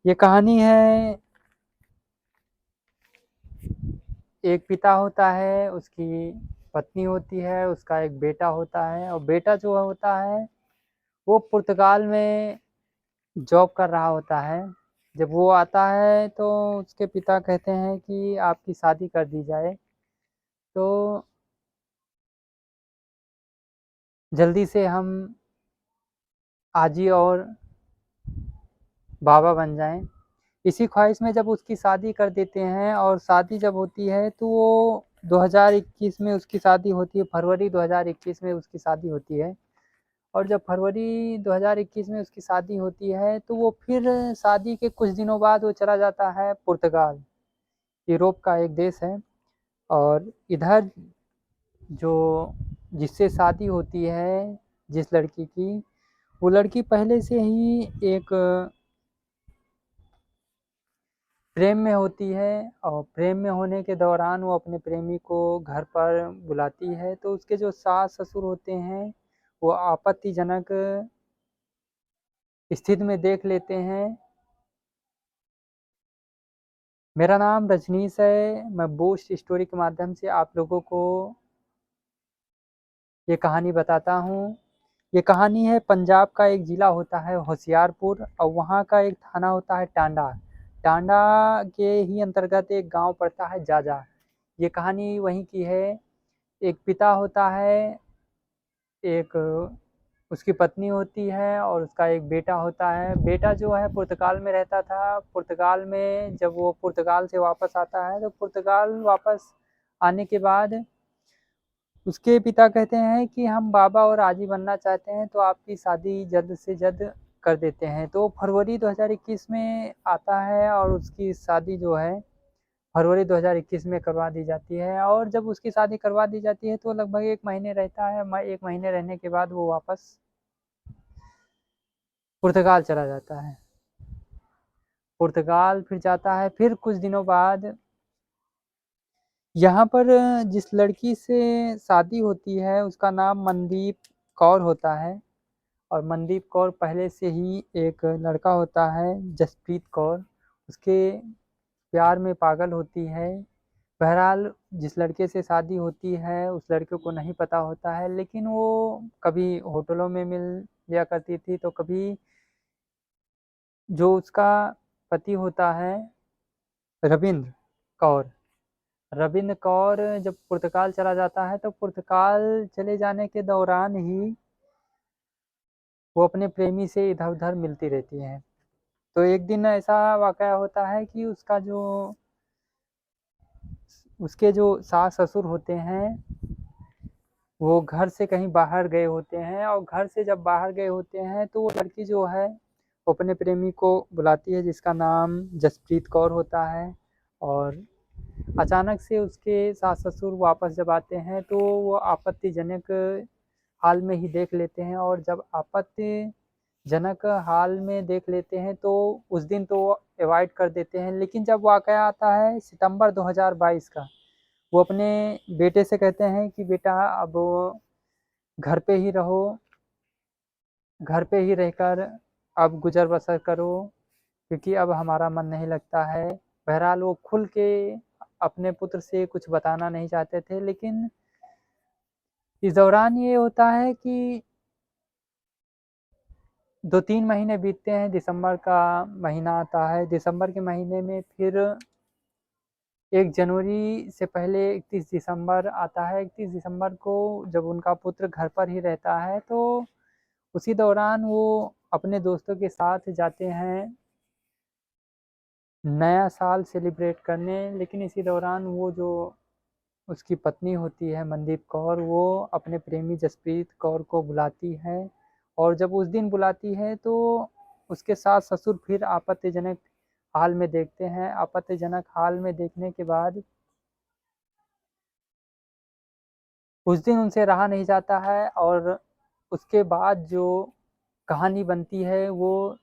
ये कहानी है, एक पिता होता है, उसकी पत्नी होती है, उसका एक बेटा होता है और बेटा जो होता है वो पुर्तगाल में जॉब कर रहा होता है। जब वो आता है तो उसके पिता कहते हैं कि आपकी शादी कर दी जाए, तो जल्दी से हम आजी और बाबा बन जाएं। इसी ख्वाहिश में जब उसकी शादी कर देते हैं और शादी जब होती है तो वो 2021 में उसकी शादी होती है, फरवरी 2021 में उसकी शादी होती है। और जब फरवरी 2021 में उसकी शादी होती है तो वो फिर शादी के कुछ दिनों बाद वो चला जाता है पुर्तगाल, यूरोप का एक देश है। और इधर जो जिससे शादी होती है, जिस लड़की की, वो लड़की पहले से ही एक प्रेम में होती है। और प्रेम में होने के दौरान वो अपने प्रेमी को घर पर बुलाती है, तो उसके जो सास ससुर होते हैं वो आपत्तिजनक स्थिति में देख लेते हैं। मेरा नाम रजनीश है। मैं बूस्ट स्टोरी के माध्यम से आप लोगों को ये कहानी बताता हूँ। ये कहानी है, पंजाब का एक ज़िला होता है होशियारपुर और वहाँ का एक थाना होता है टांडा। टांडा के ही अंतर्गत एक गांव पड़ता है जाजा। ये कहानी वहीं की है। एक पिता होता है, एक उसकी पत्नी होती है और उसका एक बेटा होता है। बेटा जो है पुर्तगाल में रहता था। पुर्तगाल में जब वो पुर्तगाल से वापस आता है तो पुर्तगाल वापस आने के बाद उसके पिता कहते हैं कि हम बाबा और आजी बनना चाहते हैं, तो आपकी शादी जल्द से जल्द कर देते हैं। तो फरवरी 2021 में आता है और उसकी शादी जो है फरवरी 2021 में करवा दी जाती है। और जब उसकी शादी करवा दी जाती है तो लगभग 1 महीने रहता है। 1 महीने रहने के बाद वो वापस पुर्तगाल चला जाता है। पुर्तगाल फिर जाता है। फिर कुछ दिनों बाद यहाँ पर जिस लड़की से शादी होती है उसका नाम मनदीप कौर होता है। और मनदीप कौर पहले से ही एक लड़का होता है जसप्रीत कौर, उसके प्यार में पागल होती है। बहरहाल जिस लड़के से शादी होती है उस लड़के को नहीं पता होता है, लेकिन वो कभी होटलों में मिल लिया करती थी, तो कभी जो उसका पति होता है रविंद्र कौर, रविंद्र कौर जब पुर्तगाल चला जाता है तो पुर्तगाल चले जाने के दौरान ही वो अपने प्रेमी से इधर उधर मिलती रहती हैं। तो एक दिन ऐसा वाकया होता है कि उसके जो सास ससुर होते हैं वो घर से कहीं बाहर गए होते हैं। और घर से जब बाहर गए होते हैं तो वो लड़की जो है वो अपने प्रेमी को बुलाती है, जिसका नाम जसप्रीत कौर होता है। और अचानक से उसके सास ससुर वापस जब आते हैं तो वो आपत्तिजनक हाल में ही देख लेते हैं। और जब आपत्तिजनक हाल में देख लेते हैं तो उस दिन तो अवॉइड कर देते हैं। लेकिन जब वाकया आता है सितंबर 2022 का, वो अपने बेटे से कहते हैं कि बेटा अब घर पे ही रहो, घर पे ही रहकर अब गुजर बसर करो, क्योंकि अब हमारा मन नहीं लगता है। बहरहाल वो खुल के अपने पुत्र से कुछ बताना नहीं चाहते थे। लेकिन इस दौरान ये होता है कि 2-3 महीने बीतते हैं। दिसंबर का महीना आता है। दिसंबर के महीने में फिर 1 जनवरी से पहले 31 दिसंबर आता है। 31 दिसंबर को जब उनका पुत्र घर पर ही रहता है तो उसी दौरान वो अपने दोस्तों के साथ जाते हैं नया साल सेलिब्रेट करने। लेकिन इसी दौरान वो जो उसकी पत्नी होती है मनदीप कौर, वो अपने प्रेमी जसप्रीत कौर को बुलाती है। और जब उस दिन बुलाती है तो उसके सास ससुर फिर आपत्तिजनक हाल में देखते हैं। आपत्तिजनक हाल में देखने के बाद उस दिन उनसे रहा नहीं जाता है। और उसके बाद जो कहानी बनती है वो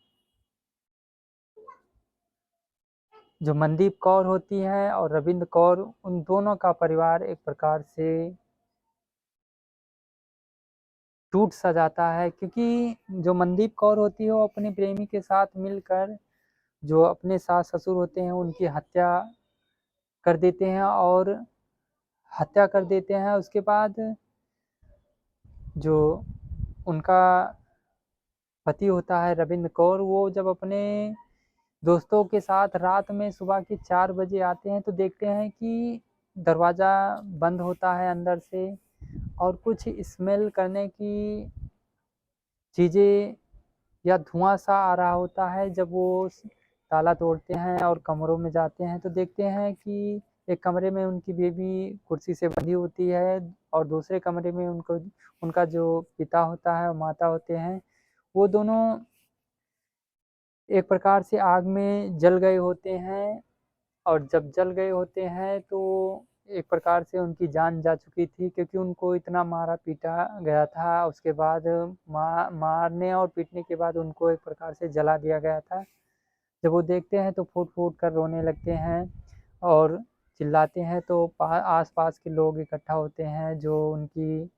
जो मनदीप कौर होती हैं और रविंद्र कौर, उन दोनों का परिवार एक प्रकार से टूट सा जाता है। क्योंकि जो मनदीप कौर होती है वो अपने प्रेमी के साथ मिलकर जो अपने सास-ससुर होते हैं उनकी हत्या कर देते हैं और हत्या कर देते हैं। उसके बाद जो उनका पति होता है रविंद्र कौर, वो जब अपने दोस्तों के साथ रात में सुबह के 4 बजे आते हैं तो देखते हैं कि दरवाज़ा बंद होता है अंदर से और कुछ स्मेल करने की चीज़ें या धुआं-सा आ रहा होता है। जब वो ताला तोड़ते हैं और कमरों में जाते हैं तो देखते हैं कि एक कमरे में उनकी बेबी कुर्सी से बंधी होती है और दूसरे कमरे में उनका जो पिता होता है और माता होते हैं, वो दोनों एक प्रकार से आग में जल गए होते हैं और जब जल गए होते हैं तो एक प्रकार से उनकी जान जा चुकी थी क्योंकि उनको इतना मारा-पीटा गया था। उसके बाद मारने और पीटने के बाद उनको एक प्रकार से जला दिया गया था। जब वो देखते हैं तो फूट-फूट कर रोने लगते हैं और चिल्लाते हैं तो आस-पास के लोग इकट्ठा होते हैं। जो उनकी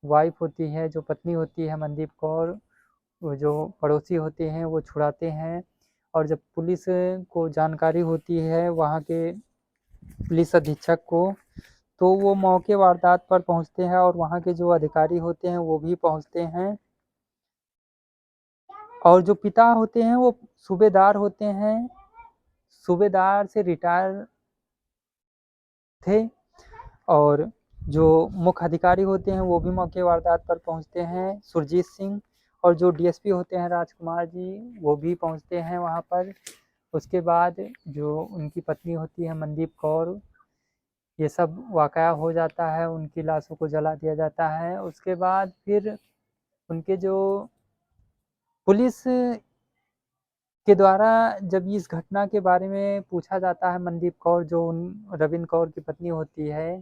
वाइफ़ होती है, जो पत्नी होती है मनदीप कौर, वो जो पड़ोसी होते हैं वो छुड़ाते हैं और जब पुलिस को जानकारी होती है वहाँ के पुलिस अधीक्षक को, तो वो मौके वारदात पर पहुँचते हैं और वहाँ के जो अधिकारी होते हैं वो भी पहुँचते हैं। और जो पिता होते हैं वो सूबेदार होते हैं, सूबेदार से रिटायर थे और जो मुख्य अधिकारी होते हैं वो भी मौके वारदात पर पहुँचते हैं, सुरजीत सिंह और जो डीएसपी होते हैं राजकुमार जी, वो भी पहुँचते हैं वहाँ पर। उसके बाद जो उनकी पत्नी होती है मनदीप कौर, ये सब वाक़या हो जाता है, उनकी लाशों को जला दिया जाता है। उसके बाद फिर उनके जो पुलिस के द्वारा जब इस घटना के बारे में पूछा जाता है मनदीप कौर जो रविंद्र कौर की पत्नी होती है,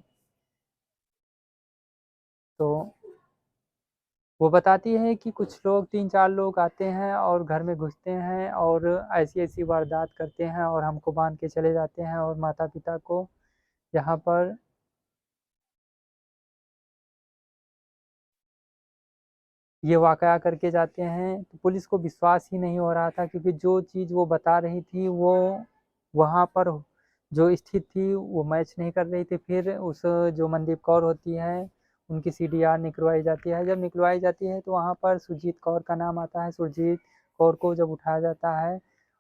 तो वो बताती है कि कुछ लोग 3-4 लोग आते हैं और घर में घुसते हैं और ऐसी-ऐसी वारदात करते हैं और हमको बाँध के चले जाते हैं और माता-पिता को यहाँ पर ये वाक़या करके जाते हैं। तो पुलिस को विश्वास ही नहीं हो रहा था क्योंकि जो चीज़ वो बता रही थी वो वहाँ पर जो स्थिति थी वो मैच नहीं कर रही थी। फिर उस जो मनदीप कौर होती है, उनकी सीडीआर निकलवाई जाती है। जब निकलवाई जाती है तो वहाँ पर सुरजीत कौर का नाम आता है। सुरजीत कौर को जब उठाया जाता है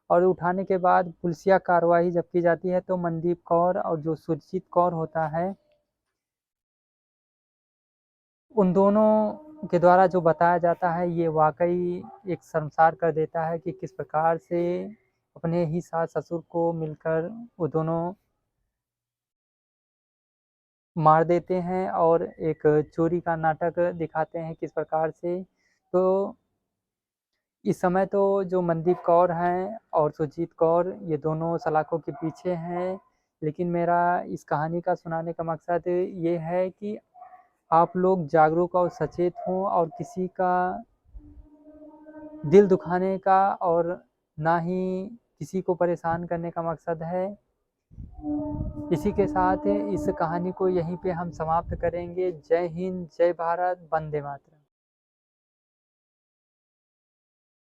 और उठाने के बाद पुलिसिया कार्रवाई जब की जाती है तो मनदीप कौर और जो सुरजीत कौर होता है, उन दोनों के द्वारा जो बताया जाता है ये वाक़ई एक शर्मसार कर देता है कि किस प्रकार से अपने ही सास-ससुर को मिलकर वो दोनों मार देते हैं और एक चोरी का नाटक दिखाते हैं किस प्रकार से। तो इस समय तो जो मनदीप कौर हैं और सुरजीत कौर ये दोनों सलाखों के पीछे हैं। लेकिन मेरा इस कहानी का सुनाने का मकसद ये है कि आप लोग जागरूक और सचेत हों और किसी का दिल दुखाने का और ना ही किसी को परेशान करने का मकसद है। इसी के साथ इस कहानी को यहीं पे हम समाप्त करेंगे। जय हिंद, जय भारत, वंदे मातरम।